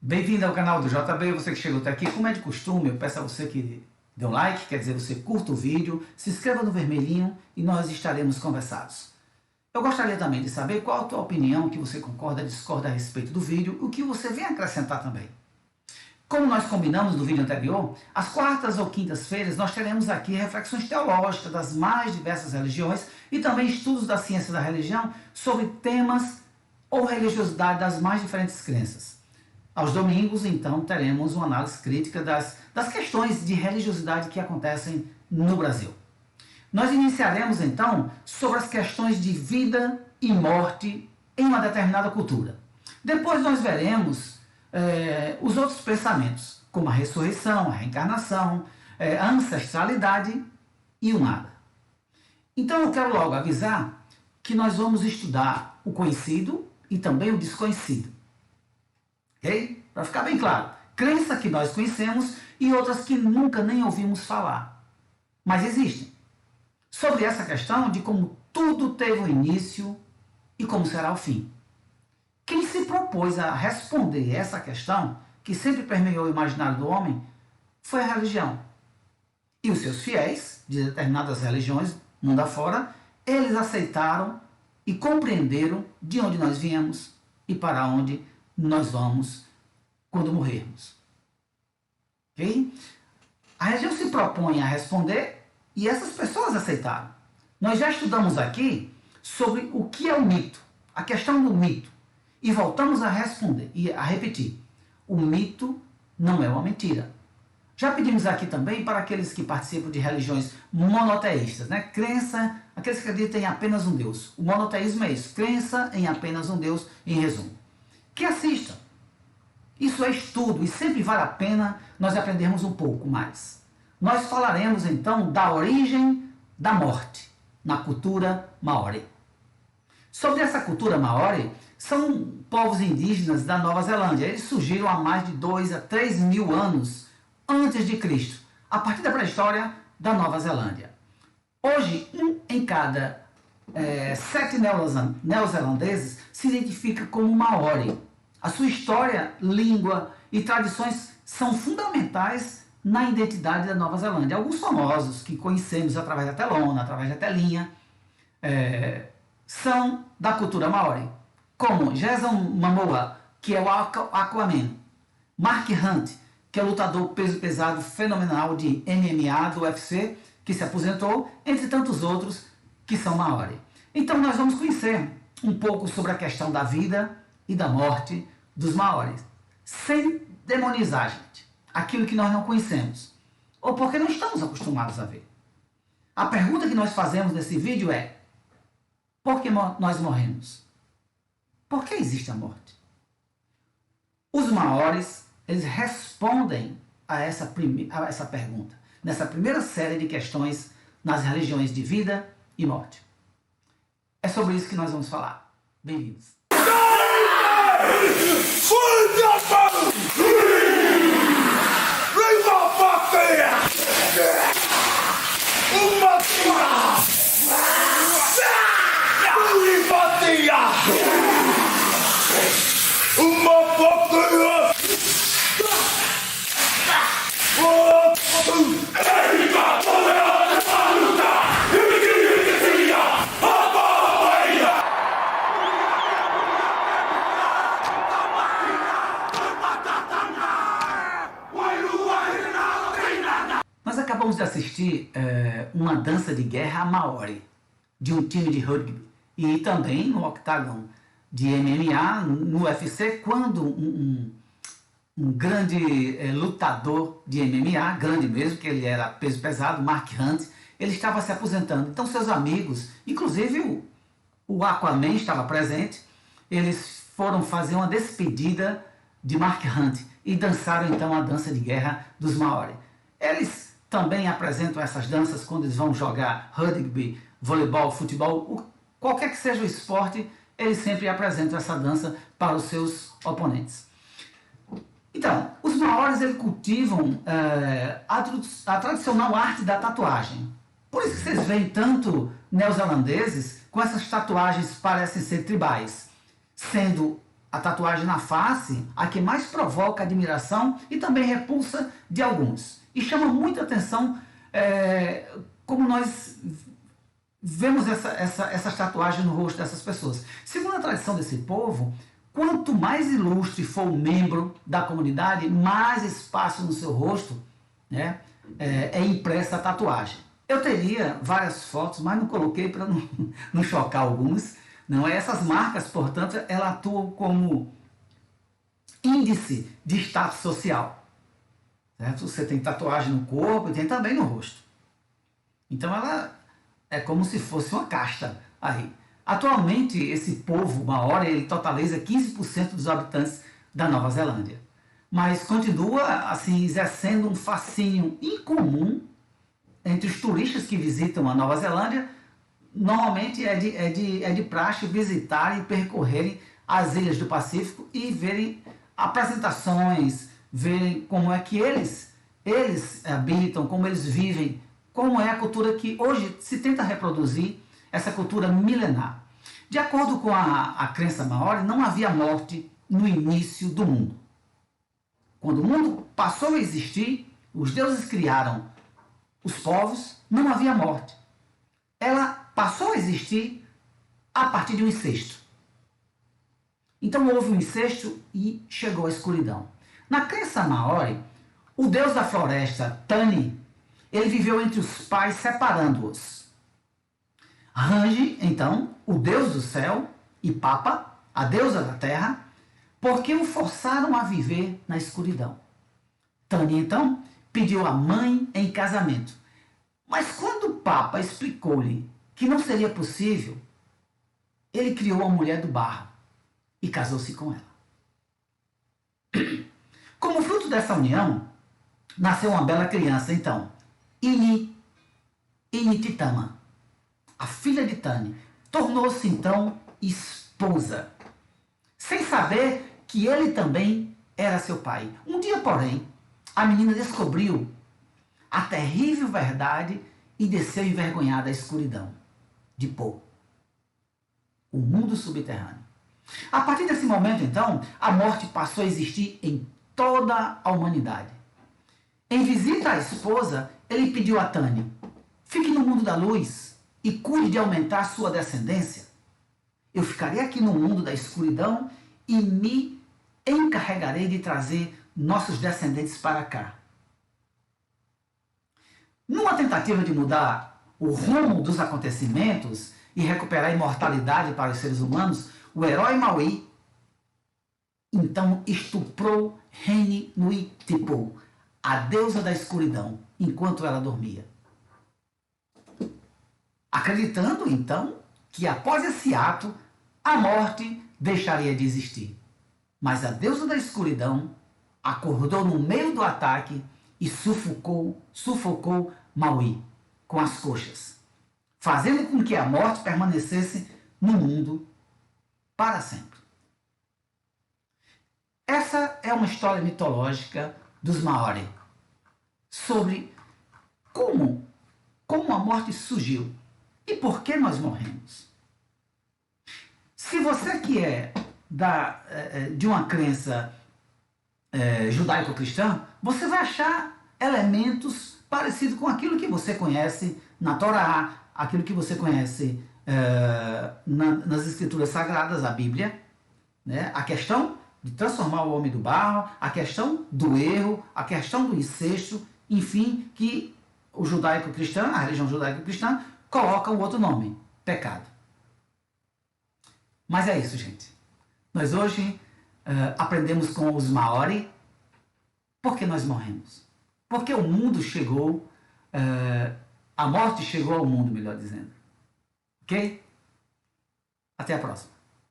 Bem-vindo ao canal do JB, você que chegou até aqui. Como é de costume, eu peço a você que dê um like, quer dizer, você curta o vídeo, se inscreva no vermelhinho e nós estaremos conversados. Eu gostaria também de saber qual a tua opinião, que você concorda, discorda a respeito do vídeo, o que você vem acrescentar também. Como nós combinamos no vídeo anterior, às quartas ou quintas-feiras nós teremos aqui reflexões teológicas das mais diversas religiões e também estudos da ciência da religião sobre temas ou religiosidade das mais diferentes crenças. Aos domingos, então, teremos uma análise crítica das questões de religiosidade que acontecem no Brasil. Nós iniciaremos, então, sobre as questões de vida e morte em uma determinada cultura. Depois nós veremos os outros pensamentos, como a ressurreição, a reencarnação, a ancestralidade e o nada. Então eu quero logo avisar que nós vamos estudar o conhecido e também o desconhecido. Ok? Para ficar bem claro, crença que nós conhecemos e outras que nunca nem ouvimos falar, mas existem. Sobre essa questão de como tudo teve um início e como será o fim. Quem se propôs a responder essa questão, que sempre permeou o imaginário do homem, foi a religião. E os seus fiéis, de determinadas religiões, mundo afora, eles aceitaram e compreenderam de onde nós viemos e para onde nós vamos quando morrermos. Ok? A religião se propõe a responder e essas pessoas aceitaram. Nós já estudamos aqui sobre o que é o mito, a questão do mito. E voltamos a responder e a repetir. O mito não é uma mentira. Já pedimos aqui também para aqueles que participam de religiões monoteístas, né? Crença, aqueles que acreditam em apenas um Deus. O monoteísmo é isso, crença em apenas um Deus, em resumo. Que assistam. Isso é estudo e sempre vale a pena nós aprendermos um pouco mais. Nós falaremos então da origem da morte na cultura maori. Sobre essa cultura maori, são povos indígenas da Nova Zelândia. Eles surgiram há mais de 2 a 3 mil anos antes de Cristo, a partir da pré-história da Nova Zelândia. Hoje, 1 em cada 7 neozelandeses se identifica como maori. A sua história, língua e tradições são fundamentais na identidade da Nova Zelândia. Alguns famosos que conhecemos através da telona, através da telinha, são da cultura maori, como Jason Momoa, que é o Aquaman, Mark Hunt, que é o lutador peso pesado fenomenal de MMA do UFC, que se aposentou, entre tantos outros que são maori. Então nós vamos conhecer um pouco sobre a questão da vida e da morte dos maoris, sem demonizar, gente, aquilo que nós não conhecemos, ou porque não estamos acostumados a ver. A pergunta que nós fazemos nesse vídeo é: por que nós morremos? Por que existe a morte? Os maoris, eles respondem a essa pergunta, nessa primeira série de questões nas religiões de vida e morte. É sobre isso que nós vamos falar. Bem-vindos. Nós acabamos de assistir uma dança de guerra maori, de um time de rugby, e também no octagon de MMA, no UFC, quando um grande lutador de MMA, grande mesmo, que ele era peso pesado, Mark Hunt, ele estava se aposentando. Então seus amigos, inclusive o Aquaman estava presente, eles foram fazer uma despedida de Mark Hunt e dançaram então a dança de guerra dos Maori. Eles também apresentam essas danças quando eles vão jogar rugby, voleibol, futebol, qualquer que seja o esporte, eles sempre apresentam essa dança para os seus oponentes. Então, os maoris eles cultivam a tradicional arte da tatuagem. Por isso que vocês veem tanto neozelandeses com essas tatuagens que parecem ser tribais, sendo a tatuagem na face, a que mais provoca admiração e também repulsa de alguns. E chama muita atenção como nós vemos essas tatuagens no rosto dessas pessoas. Segundo a tradição desse povo, quanto mais ilustre for o membro da comunidade, mais espaço no seu rosto, né, é impressa a tatuagem. Eu teria várias fotos, mas não coloquei para não chocar alguns. Não, essas marcas, portanto, elas atuam como índice de status social. Certo? Você tem tatuagem no corpo e tem também no rosto. Então ela é como se fosse uma casta aí. Atualmente, esse povo maori, ele totaliza 15% dos habitantes da Nova Zelândia. Mas continua assim exercendo um fascínio incomum entre os turistas que visitam a Nova Zelândia. Normalmente é de praxe visitarem e percorrerem as ilhas do Pacífico e verem apresentações, verem como é que eles habitam, como eles vivem, como é a cultura que hoje se tenta reproduzir, essa cultura milenar. De acordo com a crença maori, não havia morte no início do mundo. Quando o mundo passou a existir, os deuses criaram os povos, não havia morte. Ela passou a existir a partir de um incesto. Então houve um incesto e chegou a escuridão. Na crença maori, o deus da floresta, Tani, ele viveu entre os pais separando-os. Rangi, então, o deus do céu, e Papa, a deusa da terra, porque o forçaram a viver na escuridão. Tani, então, pediu a mãe em casamento. Mas quando o Papa explicou-lhe que não seria possível, ele criou a mulher do barro e casou-se com ela. Como fruto dessa união, nasceu uma bela criança, então, Inititama, a filha de Tani, tornou-se então esposa, sem saber que ele também era seu pai. Um dia, porém, a menina descobriu a terrível verdade e desceu envergonhada à escuridão de Po, o mundo subterrâneo. A partir desse momento, então, a morte passou a existir em toda a humanidade. Em visita à esposa, ele pediu a Tani: fique no mundo da luz e cuide de aumentar sua descendência. Eu ficarei aqui no mundo da escuridão e me encarregarei de trazer nossos descendentes para cá. Numa tentativa de mudar o rumo dos acontecimentos e recuperar a imortalidade para os seres humanos, o herói Maui então estuprou Heni Nui Tipu, a deusa da escuridão, enquanto ela dormia. Acreditando, então, que após esse ato, a morte deixaria de existir. Mas a deusa da escuridão acordou no meio do ataque e sufocou Maui com as coxas, fazendo com que a morte permanecesse no mundo para sempre. Essa é uma história mitológica dos Maori sobre como a morte surgiu e por que nós morremos. Se você que é de uma crença judaico-cristã, você vai achar elementos parecidos com aquilo que você conhece na Torá, aquilo que você conhece nas escrituras sagradas, a Bíblia, né? A questão de transformar o homem do barro, a questão do erro, a questão do incesto, enfim, que o judaico-cristã, a religião judaico-cristã, coloca um outro nome: pecado. Mas é isso, gente. Nós hoje aprendemos com os Maori por que nós morremos. Porque o mundo chegou, a morte chegou ao mundo, melhor dizendo. Ok? Até a próxima.